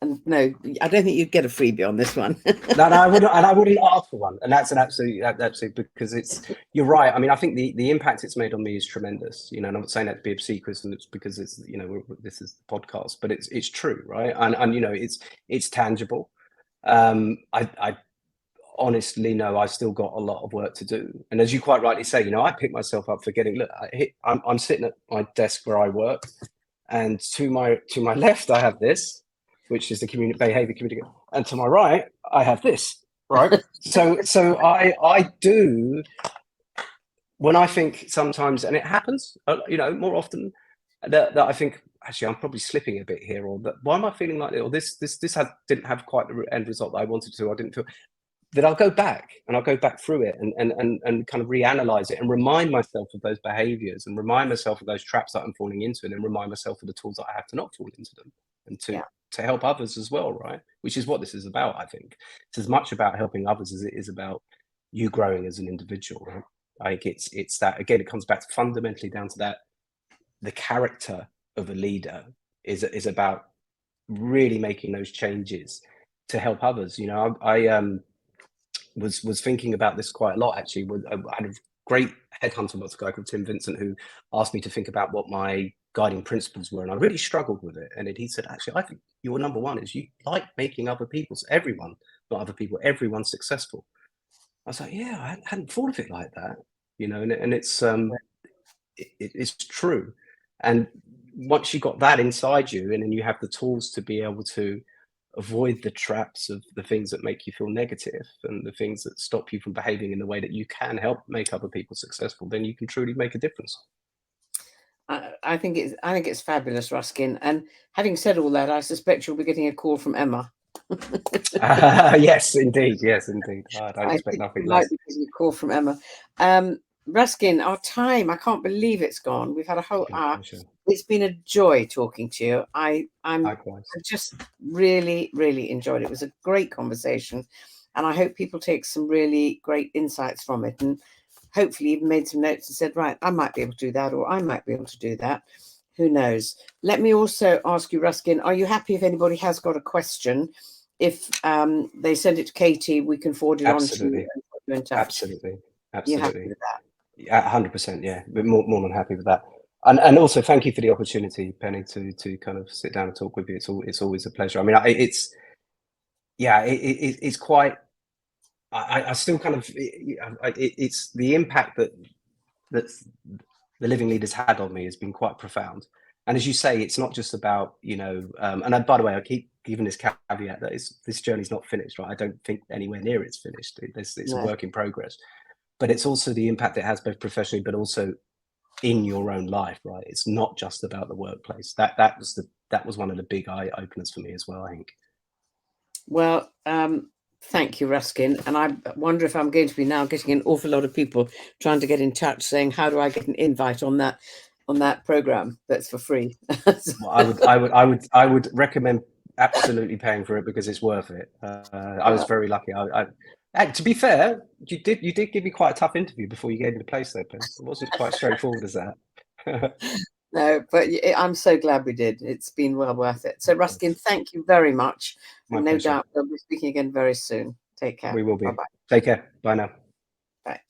And no, I don't think you'd get a freebie on this one. No, I wouldn't, and I wouldn't ask for one. And that's an absolute because you're right. I mean, I think the impact it's made on me is tremendous. You know, and I'm not saying that to be obsequious, and it's because it's, you know, this is the podcast, but it's true, right? And you know, it's tangible. I honestly know I still got a lot of work to do. And as you quite rightly say, you know, I pick myself up forgetting. Look, I'm sitting at my desk where I work, and to my left I have this, which is the behavior community, and to my right I have this, right? so I do, when I think sometimes, and it happens, you know, more often, that I think, actually, I'm probably slipping a bit here, or that, why am I feeling like this? Or this didn't have quite the end result that I wanted to. I didn't feel that. I'll go back through it and kind of reanalyze it and remind myself of those behaviors and remind myself of those traps that I'm falling into, and then remind myself of the tools that I have to not fall into them, and to help others as well, right? Which is what this is about, I think. It's as much about helping others as it is about you growing as an individual, right? I think it's that, again, it comes back to fundamentally down to that. The character of a leader is about really making those changes to help others. You know, I was thinking about this quite a lot, actually. I had a great headhunter, a guy called Tim Vincent, who asked me to think about what my guiding principles were, and I really struggled with it. And he said, actually, I think your number one is you like making everyone, not other people, everyone successful. I was like, yeah, I hadn't thought of it like that, you know. And it's it's true. And once you got that inside you, and then you have the tools to be able to avoid the traps of the things that make you feel negative and the things that stop you from behaving in the way that you can help make other people successful, then you can truly make a difference. I think it's fabulous, Ruskin. And having said all that, I suspect you'll be getting a call from Emma. Yes, indeed. I don't expect nothing less. A call from Emma. Ruskin, our time, I can't believe it's gone. We've had a whole hour. Pleasure. It's been a joy talking to you. I just really, really enjoyed it. It was a great conversation, and I hope people take some really great insights from it, and hopefully even made some notes and said, right, I might be able to do that, or I might be able to do that. Who knows? Let me also ask you, Ruskin, are you happy if anybody has got a question? If they send it to Katie, we can forward it on to you and put you in touch. Absolutely. You're happy with that? 100%, yeah. We're more than happy with that. And also, thank you for the opportunity, Penny, to kind of sit down and talk with you. It's always a pleasure. I mean, it's quite. I still kind of. It's the impact that the living leaders had on me has been quite profound. And as you say, it's not just about, you know. And by the way, I keep giving this caveat that this journey's not finished, right? I don't think anywhere near it's finished. It's a work in progress. But it's also the impact it has both professionally, but also in your own life, right? It's not just about the workplace. That was one of the big eye openers for me as well, I think. Well, thank you, Ruskin. And I wonder if I'm going to be now getting an awful lot of people trying to get in touch saying, how do I get an invite on that program that's for free? Well, I would recommend absolutely paying for it, because it's worth it. I was very lucky. To be fair, you did give me quite a tough interview before you gave me the place there, Penny. It wasn't quite straightforward as that. No, but I'm so glad we did. It's been well worth it. So, Ruskin, thank you very much. No doubt we'll be speaking again very soon. Take care. We will be. Bye-bye. Take care. Bye now. Bye.